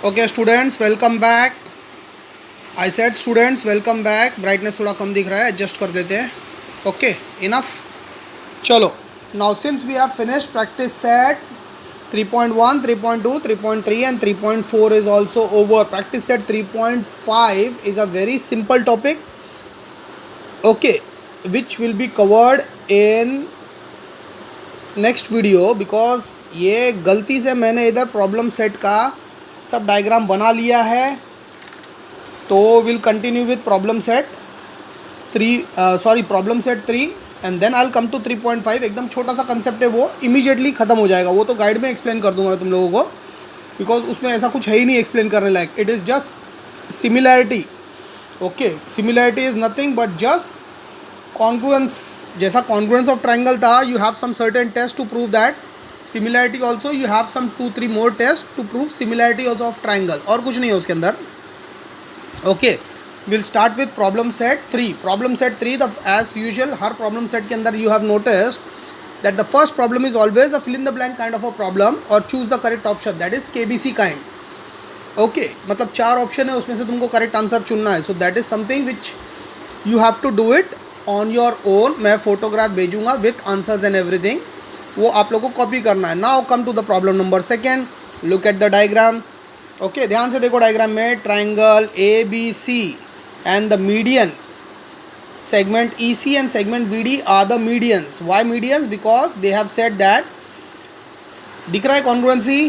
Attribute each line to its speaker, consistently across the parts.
Speaker 1: Okay students, welcome back. I said students welcome back. Brightness थोड़ा कम दिख रहा है, एडजस्ट कर देते हैं। Okay, enough. चलो, now since we have finished practice set 3.1, 3.2, 3.3 and 3.4 is also over. Practice set 3.5 is a very simple topic, okay, which will be covered in next video. Because ये गलती से मैंने इधर प्रॉब्लम सेट का सब diagram बना लिया है, तो will continue with problem set 3, problem set 3 and then I will come to 3.5। एकदम छोटा सा कंसेप्ट है, वो इमीडिएटली ख़त्म हो जाएगा। वो तो गाइड में एक्सप्लेन कर दूंगा तुम लोगों को, बिकॉज उसमें ऐसा कुछ है ही नहीं एक्सप्लेन करने लायक। It is just similarity. Okay, similarity is nothing but just congruence. जैसा कॉन्ग्रुएंस ऑफ ट्राइंगल था, you have some certain test to prove that similarity also, you have some 2-3 more test to prove similarity also of triangle, और कुछ नहीं है उसके अंदर। Okay, will start with problem set 3। Problem set 3, the as usual हर problem set के अंदर you have noticed that the first problem is always a fill in the blank kind of a problem और choose the correct option, that is KBC kind. Okay, मतलब 4 option है, उसमें से तुमको correct answer चुनना है। So that is something which you have to do it on your own. मैं photograph भेजूंगा विथ आंसर्स एंड एवरीथिंग, वो आप लोगों को कॉपी करना है। Now come to the problem number 2। Look at the diagram. Okay, ध्यान से देखो डायग्राम में। Triangle A B C and the median segment EC and segment BD are the medians. Why medians? Because they have said that, दिख रहा है congruency,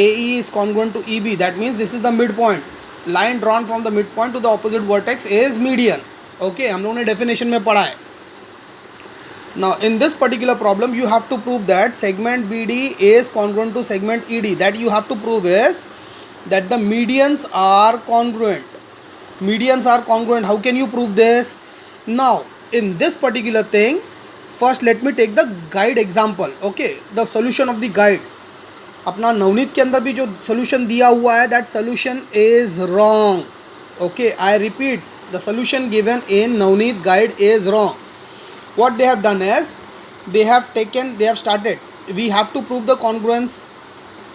Speaker 1: AE is congruent to EB, that means this is the midpoint. Line drawn from the midpoint to the opposite vertex is median. Okay, हम लोगों ने definition में पढ़ा है। Now in this particular problem you have to prove that segment BD is congruent to segment ED. That you have to prove is that the medians are congruent. Medians are congruent. How can you prove this? Now in this particular thing, first let me take the guide example. Okay, the solution of the guide. अपना नवनीत के अंदर भी जो solution दिया हुआ है, that solution is wrong. Okay, I repeat, the solution given in Navneet guide is wrong. What they have done is they have started, we have to prove the congruence.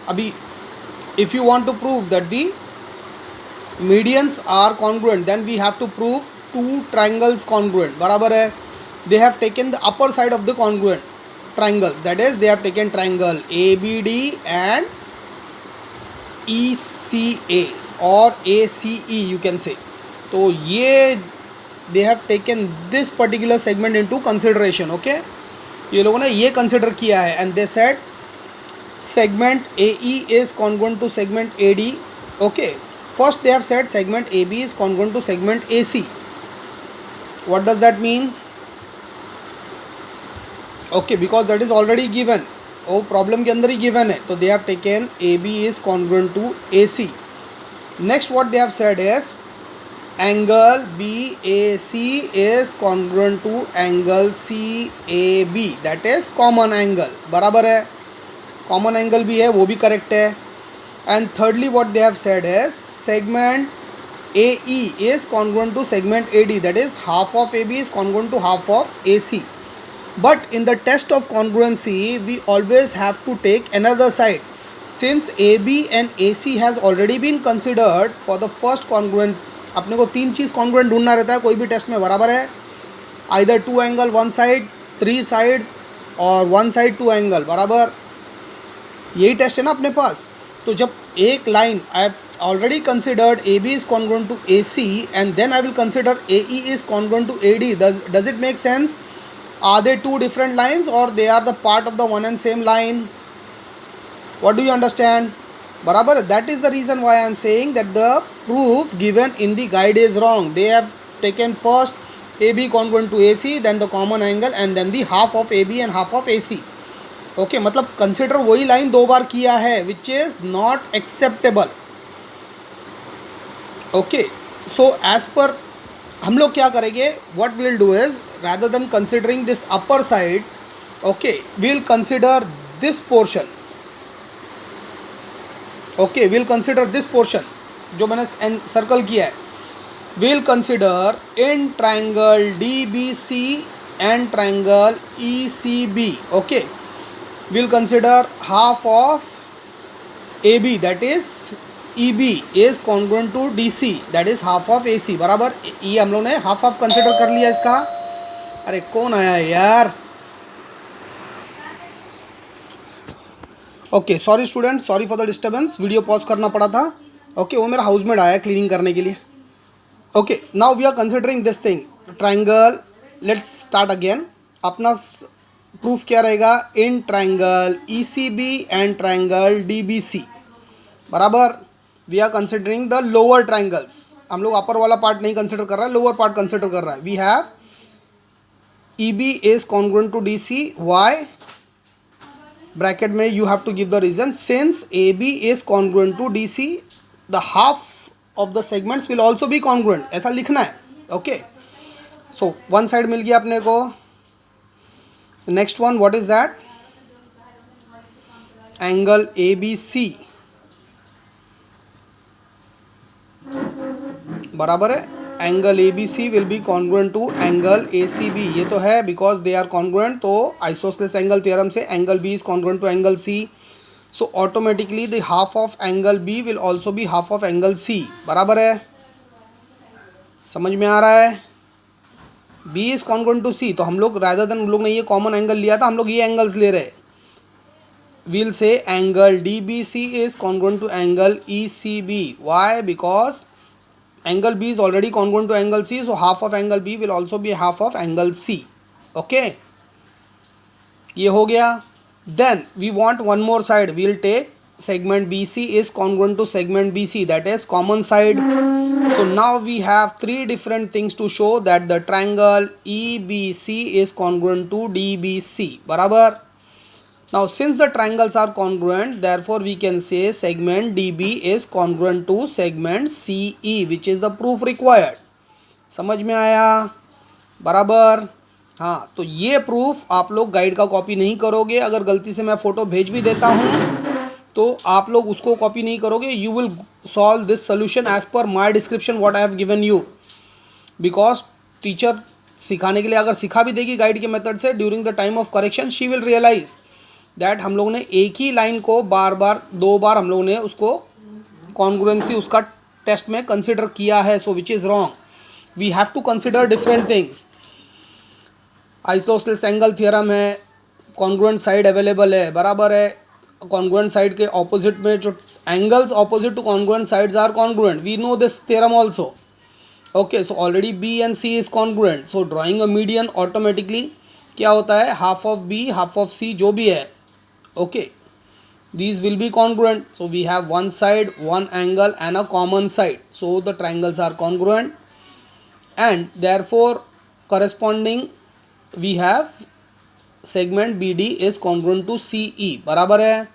Speaker 1: Abhi if you want to prove that the medians are congruent, then we have to prove 2 triangles congruent. बराबर है। They have taken the upper side of the congruent triangles, that is they have taken triangle ABD and ECA or ACE you can say. तो ये they have taken this particular segment into consideration. Okay, ये लोगों ने ये consider किया है and they said segment AE is congruent to segment AD. Okay, first they have said segment AB is congruent to segment AC. What does that mean? Okay, because that is already given, वो problem के अंदर ही given है, तो they have taken AB is congruent to AC. Next what they have said is angle BAC is congruent to angle CAB, that is common angle. बराबर है, common angle भी है, वो भी correct है. And thirdly what they have said is segment AE is congruent to segment AD, that is half of AB is congruent to half of AC. But in the test of congruency we always have to take another side. Since AB and AC has already been considered for the first congruent, अपने को 3 चीज़ congruent ढूंढना रहता है कोई भी test में, बराबर है। either 2 angle 1 side, 3 sides और 1 side 2 angle, बराबर। यही टेस्ट है ना अपने पास। तो जब एक line I have already considered AB is congruent to AC and then I will consider AE is congruent to AD, does it make sense? Are they 2 different lines or they are the part of the one and same line? What do you understand? Barabar, that is the reason why I am saying that the proof given in the guide is wrong. They have taken first AB congruent to AC, then the common angle and then the half of AB and half of AC. Okay, मतलब consider वही line 2 बार किया है, which is not acceptable. Okay, so as per हम लोग क्या करेंगे, what we will do is rather than considering this upper side, okay, we will consider this portion. Okay, we will consider this portion जो मैंने circle किया है. We will consider in triangle DBC and triangle ECB. Okay, we will consider half of AB, that is E B is congruent to D C, that is half of A C, बराबर। ये हम लोग ने half of consider कर लिया इसका। अरे कौन आया यार? Okay sorry student, sorry for the disturbance, video pause करना पड़ा था। ओके वो मेरा हाउसमेट आया क्लीनिंग करने के लिए। Okay now we are considering this thing triangle. Let's start again. अपना प्रूफ क्या रहेगा? In triangle E C B and triangle D B C, बराबर। We are considering the lower triangles. हम लोग अपर वाला पार्ट नहीं कंसिडर कर रहा है, लोअर पार्ट कंसिडर कर रहा है। We have E B is congruent to D C, why bracket में you have to give the reason. Since A B is congruent to D C, the half of the segments will also be congruent, ऐसा लिखना है। Okay so one side मिल गया अपने को। Next one what is that? Angle A B C, बराबर है। Angle A B C will be congruent to angle A C B, ये तो है बिकॉज दे आर कॉन्ग्रुएंट। तो आइसोसेलेस एंगल थ्योरम से angle B is congruent to angle C, so automatically the half of angle B will also be half of angle C, बराबर है। समझ में आ रहा है? B is congruent to C, तो हम लोग रादर देन लोग ने ये कॉमन एंगल लिया था, हम लोग ये एंगल्स ले रहे। we'll say angle DBC is congruent to angle ECB. Why? Because angle B is already congruent to angle C, so half of angle B will also be half of angle C. Okay, ये हो गया। Then we want one more side. We'll take segment BC is congruent to segment BC, that is common side. So now we have three different things to show that the triangle EBC is congruent to DBC, बराबर। Now since the triangles are congruent, therefore we can say segment DB is congruent to segment CE, which is the proof required. समझ में आया? बराबर। हाँ तो ये proof आप लोग गाइड का कॉपी नहीं करोगे। अगर गलती से मैं फ़ोटो भेज भी देता हूँ तो आप लोग उसको कॉपी नहीं करोगे। You will solve this solution as per my description what I have given you, because teacher सिखाने के लिए अगर सिखा भी देगी गाइड के मेथड से, during the time of correction she will realise that हम लोग ने एक ही लाइन को बार बार दो बार हम लोग ने उसको कॉन्ग्रुएंसी उसका टेस्ट में कंसिडर किया है, so which is wrong. We have to consider different things. Isosceles angle theorem है, कॉन्ग्रुएंट साइड अवेलेबल है, बराबर है। कॉन्ग्रुएंट साइड के ऑपोजिट में जो angles opposite to congruent sides are congruent, we know this theorem also. Okay so already B and C is congruent, so drawing a median automatically क्या होता है? Half of B half of C जो भी है, okay, these will be congruent. So we have one side, one angle and a common side, so the triangles are congruent and therefore corresponding we have segment BD is congruent to CE, बराबर है।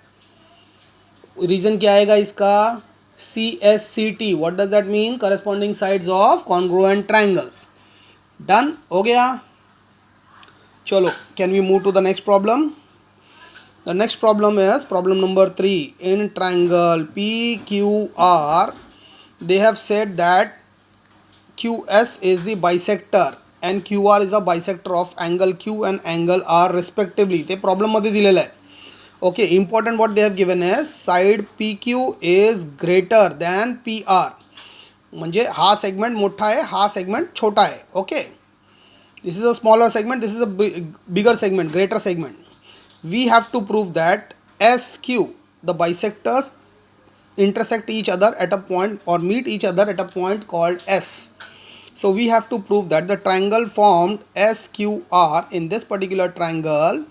Speaker 1: Reason क्या आएगा इसका? CSCT, what does that mean? corresponding sides of congruent triangles. Done, हो गया। चलो can we move to the next problem? The next problem is problem number 3. In triangle PQR, they have said that QS is the bisector and QR is a bisector of angle Q and angle R respectively. ते problem मध्ये दिलेलं आहे. Okay, important what they have given is side PQ is greater than PR. म्हणजे हा segment मोठा आहे, हा segment छोटा आहे. Okay, this is a smaller segment, this is a bigger segment, greater segment. We have to prove that SQ, the bisectors intersect each other at a point or meet each other at a point called S. So we have to prove that the triangle formed SQR, in this particular triangle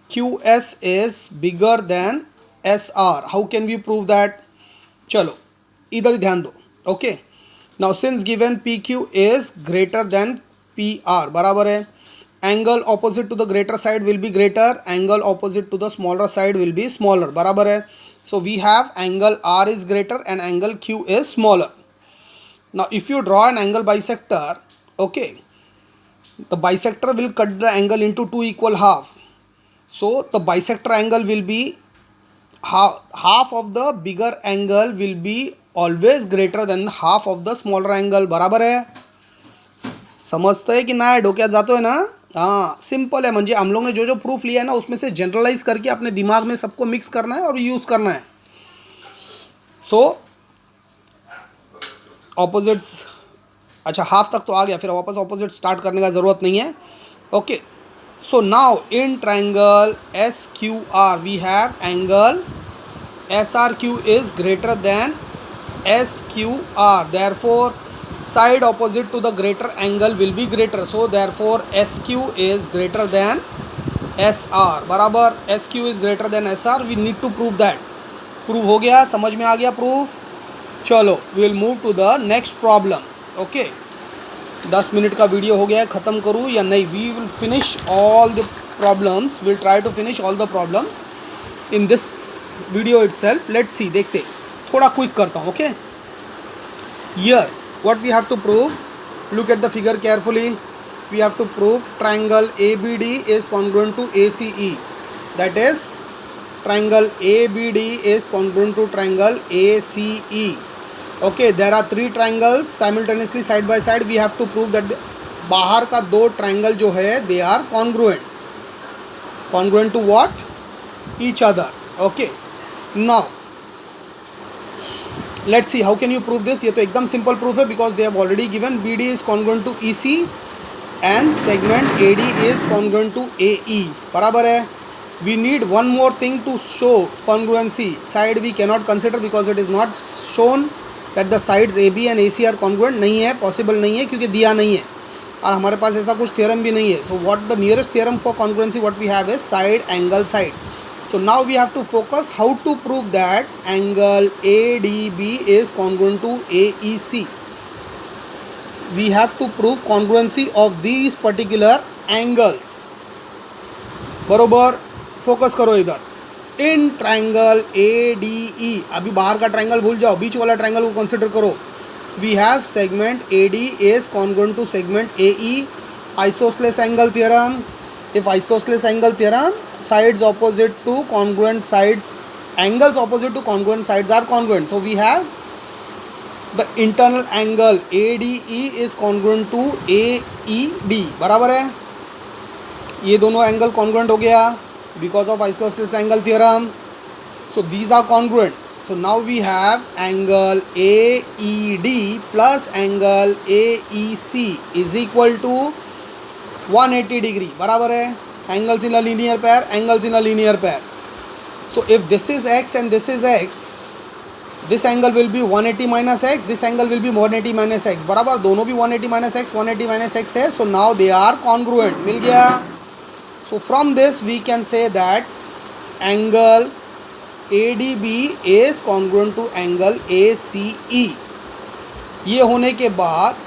Speaker 1: QS is bigger than SR. How can we prove that? चलो इधर ही ध्यान दो। Okay, now since given PQ is greater than PR, बराबर है, angle opposite to the greater side will be greater, angle opposite to the smaller side will be smaller, बराबर है। So we have angle R is greater and angle Q is smaller. Now if you draw an angle bisector, okay, the bisector will cut the angle into two equal half. So the bisector angle will be half of the bigger angle will be always greater than half of the smaller angle, बराबर है। समझते है कि ना? डोक्यात जातो है ना? हाँ सिंपल है। म्हणजे हम लोग ने जो जो प्रूफ लिया है ना उसमें से जनरलाइज करके अपने दिमाग में सबको मिक्स करना है और यूज़ करना है। सो ऑपोजिट्स, अच्छा हाफ तक तो आ गया, फिर वापस ऑपोजिट स्टार्ट करने का ज़रूरत नहीं है. Okay, so now in triangle S Q R we have angle S R Q is greater than S Q R, therefore side opposite to the greater angle will be greater, so therefore SQ is greater than SR. बराबर, SQ is greater than SR. we need to prove that. Prove हो गया, समझ में आ गया proof. चलो we will move to the next problem. Okay, 10 minute का video हो गया है, ख़त्म करूँ या नहीं? We will finish all the problems, will try to finish all the problems in this video itself. Let's see, देखते, थोड़ा क्विक करता हूँ. Okay, here what we have to prove, look at the figure carefully. We have to prove triangle ABD is congruent to ACE, that is triangle ABD is congruent to triangle ACE. Okay, there are 3 triangles simultaneously side by side. We have to prove that बाहर का 2 triangle जो है they are congruent. Congruent to what? Each other. Okay, now let's see how can you prove this. ये तो एकदम simple proof है, because they have already given BD is congruent to EC and segment AD is congruent to AE. बराबर है. We need one more thing to show congruency. Side we cannot consider because it is not shown that the sides AB and AC are congruent. नहीं है, possible नहीं है, क्योंकि दिया नहीं है और हमारे पास ऐसा कुछ theorem भी नहीं है. So what the nearest theorem for congruency what we have is side angle side. So now we have to focus how to prove that angle ADB is congruent to AEC. We have to prove congruency of these particular angles. बरोबर, focus करो इधर. In triangle ADE, अभी बाहर का triangle भूल जाओ, बीच वाला triangle को कंसिडर करो. We have segment AD is congruent to segment AE. Isosceles angle theorem. If isosceles angle theorem, sides opposite to congruent sides, angles opposite to congruent sides are congruent. So we have the internal angle ADE is congruent to AED. बराबर है, ये दोनों angle congruent हो गया because of isosceles angle theorem. So these are congruent. So now we have angle AED plus angle AEC is equal to 180 degree. बराबर है, angles in a linear pair, angles in a linear pair. So if this is x and this is x, this angle will be 180 minus x, this angle will be 180 minus x. बराबर, दोनों भी 180 minus x, 180 minus x है. So now they are congruent. मिल गया. So from this we can say that angle ADB is congruent to angle ACE. ये होने के बाद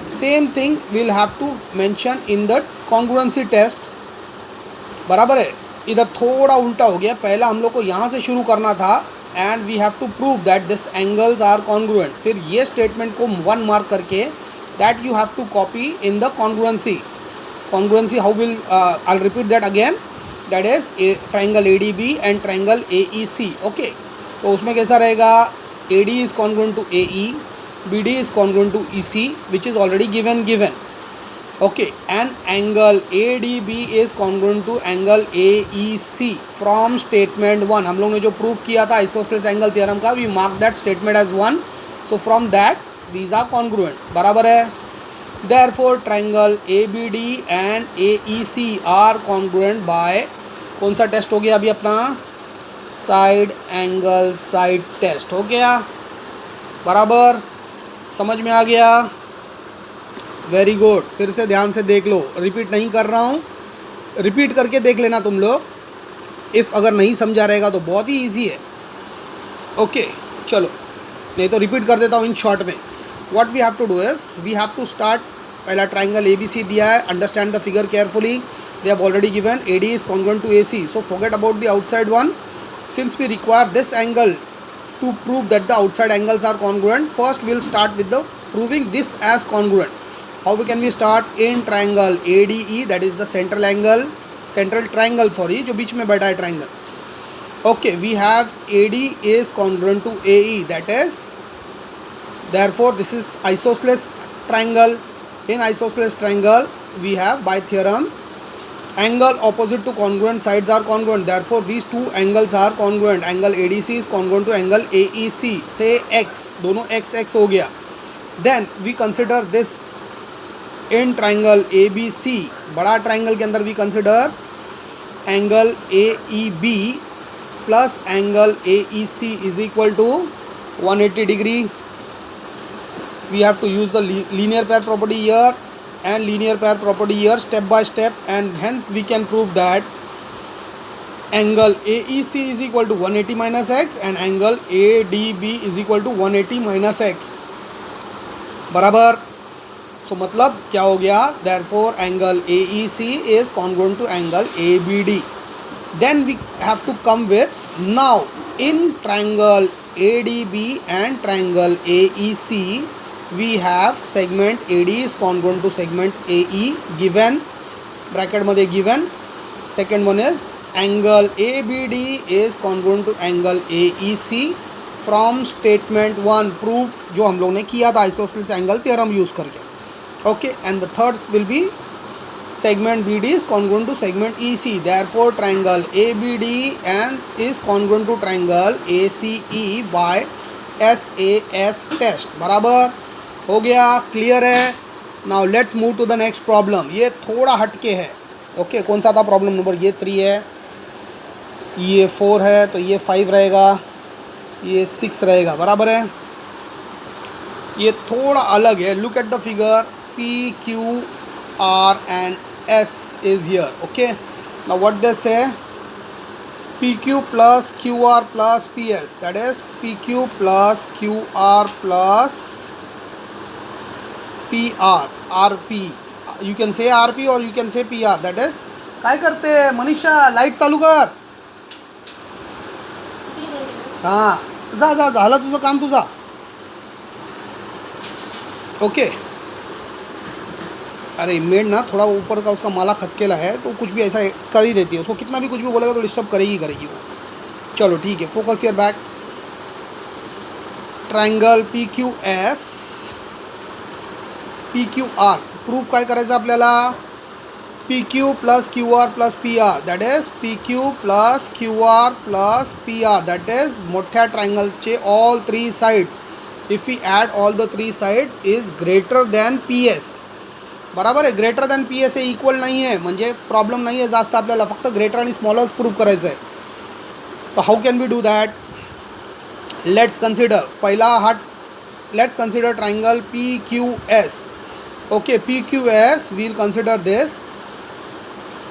Speaker 1: same thing will have to mention in the congruency test. बराबर है, इधर थोड़ा उल्टा हो गया, पहला हम लोग को यहाँ से शुरू करना था and we have to prove that this angles are congruent. फिर ये स्टेटमेंट को 1 मार्क करके that you have to copy in the congruency. Congruency how will, I will repeat that again, that is triangle ADB and triangle AEC. Okay, तो उसमें कैसा रहेगा, AD is congruent to AE, BD is congruent to EC, which is already given. Okay, and angle ADB is congruent to angle AEC from statement 1. हम लोग ने जो proof किया था isosceles angle theorem का, we mark that statement as 1. So from that these are congruent. बराबर है. Therefore triangle ABD and AEC are congruent by, कौन सा टेस्ट हो गया अभी अपना, साइड एंगल साइड टेस्ट हो गया. बराबर, समझ में आ गया. Very good. फिर से ध्यान से देख लो, रिपीट नहीं कर रहा हूँ, रिपीट करके देख लेना तुम लोग. इफ़ अगर नहीं समझा रहेगा तो बहुत ही ईजी है. ओके, चलो, नहीं तो रिपीट कर देता हूँ इन शॉर्ट में. What we have to do is, we have to start, पहला ट्राइंगल ABC दिया है, understand the figure carefully. They have already given AD is congruent to AC. So forget about the outside one. Since we require this angle to prove that the outside angles are congruent, first we'll start with the proving this as congruent. How can we start? In triangle ADE, that is the central angle, central triangle, sorry, जो बीच में बैठा है triangle. Okay, we have AD is congruent to AE, that is, therefore this is isosceles triangle. In isosceles triangle we have by theorem angle opposite to congruent sides are congruent, therefore these two angles are congruent. Angle ADC is congruent to angle AEC. Say x, दोनों x x हो गया. Then we consider this in triangle A B C, बड़ा triangle के अंदर we consider angle A E B plus angle A E C is equal to 180 degree. We have to use the linear pair property here and linear pair property here step by step, and hence we can prove that angle AEC is equal to 180 minus x and angle ADB is equal to 180 minus x बराबर. सो मतलब क्या हो गया, therefore angle AEC is congruent to angle ABD. Then we have to come with, now in triangle ADB and triangle AEC we have segment AD is congruent to segment AE given, bracket मध्ये given. Second one is angle ABD is congruent to angle AEC from statement 1 proved, जो हम लोग ने किया था isosceles angle theorem use करके. Okay, and the third will be segment BD is congruent to segment EC, therefore triangle ABD and is congruent to triangle ACE by SAS test. बराबर हो गया, क्लियर है. Now let's move to the next problem. ये थोड़ा हटके है. Okay, कौन सा था प्रॉब्लम नंबर, ये 3 है, ये 4 है, तो ये 5 रहेगा, ये 6 रहेगा. बराबर है, ये थोड़ा अलग है. Look at the figure, PQR and S is here. Okay, now what they say, PQ plus QR plus PS, that is PQ plus QR plus PR, RP, you can say RP or you can say PR, that is. काय करते Manisha, light चालू कर. हां, जा जा, झालं तुझं काम तुझा. ओके, अरे मेड ना थोड़ा ऊपर का उसका माला खसकेला है, तो कुछ भी ऐसा कर ही देती है. उसको कितना भी कुछ भी बोलेगा तो डिस्टर्ब करेगी वो. चलो ठीक है, focus here back. Triangle PQS PQR proof काय करायचं आपल्याला, PQ plus QR plus PR, that is PQ plus QR plus PR, that is मोठ्या ट्रायंगलचे all 3 sides, if we add all the 3 side is greater than PS. बराबर आहे, greater than PS हे equal नाही आहे, म्हणजे प्रॉब्लेम नाही आहे जास्त, आपल्याला फक्त ग्रेटर आणि स्मॉलर्स प्रूफ करायचं आहे. तर how can we do that, let's consider पहिला हा, let's consider triangle PQS. Okay, PQS we'll consider this,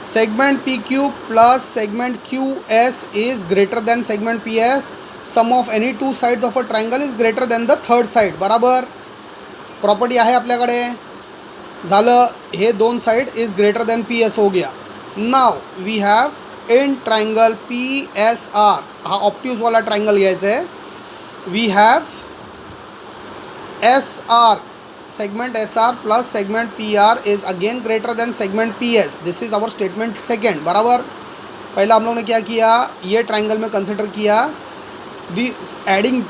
Speaker 1: segment PQ plus segment QS is greater than segment PS, sum of any 2 sides of a triangle is greater than the third side. बराबर, property आहे आपल्याकडे. झालं, हे 2 side is greater than PS हो गया. नाव we have in triangle PSR, हा ऑप्ट्यूजवाला ट्रायंगल घ्यायचा आहे. We have SR, segment SR plus segment PR is again greater than segment PS. this is our statement second. बराबर, पहला हम लोग ने क्या किया, ये ट्रायंगल में कंसिडर किया, this adding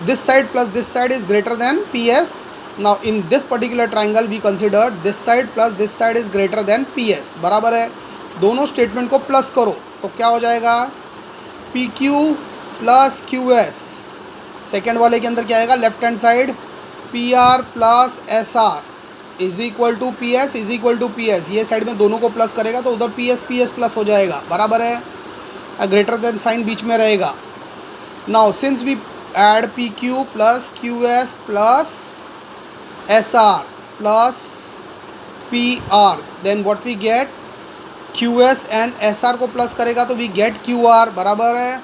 Speaker 1: this side plus this side is greater than PS. Now in this particular triangle we consider this side plus this side is greater than PS. बराबर है, दोनों स्टेटमेंट को प्लस करो तो क्या हो जाएगा, PQ प्लस QS. सेकेंड वाले के अंदर क्या आएगा, left hand side PR plus SR is equal to PS is equal to PS. ये साइड में दोनों को प्लस करेगा तो उधर PS प्लस हो जाएगा. बराबर है, ग्रेटर देन साइन बीच में रहेगा. Now since we add PQ plus QS plus SR plus PR, then what we get, QS and SR को प्लस करेगा तो we get QR. बराबर है,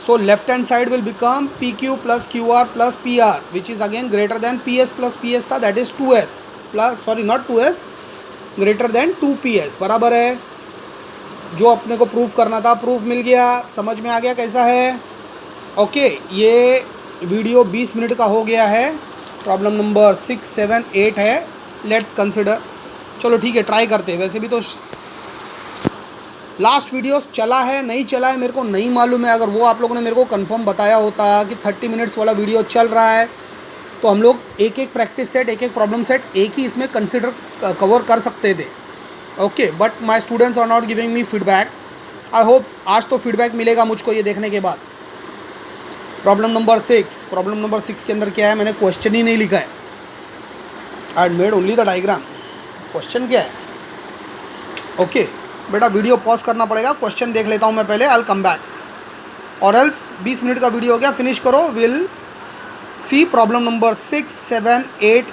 Speaker 1: so left hand side will become PQ plus QR plus PR which is again greater than PS plus PS था, that is 2S plus, sorry not 2S, greater than 2PS. बराबर है, जो अपने को proof करना था प्रूफ मिल गया. समझ में आ गया कैसा है. ओके, ये वीडियो 20 मिनट का हो गया है. प्रॉब्लम नंबर 6, 7, 8 है. Let's consider. चलो ठीक है, ट्राई करते हैं. वैसे भी तो लास्ट वीडियोस चला है नहीं चला है मेरे को नहीं मालूम है. अगर वो आप लोगों ने मेरे को कंफर्म बताया होता कि 30 मिनट्स वाला वीडियो चल रहा है तो हम लोग एक एक प्रैक्टिस सेट, एक एक प्रॉब्लम सेट एक ही इसमें कंसिडर कवर कर सकते थे. Okay, but my students are not giving me feedback. I hope आज तो फीडबैक मिलेगा मुझको ये देखने के बाद. प्रॉब्लम नंबर 6, प्रॉब्लम नंबर 6 के अंदर क्या है, मैंने क्वेश्चन ही नहीं लिखा है, I made only the diagram. Question क्या है? ओके बेटा वीडियो पॉज करना पड़ेगा, क्वेश्चन देख लेता हूँ मैं पहले, आई विल कम बैक, और एल्स 20 मिनट का वीडियो हो गया, फिनिश करो, विल सी प्रॉब्लम नंबर 6, 7, 8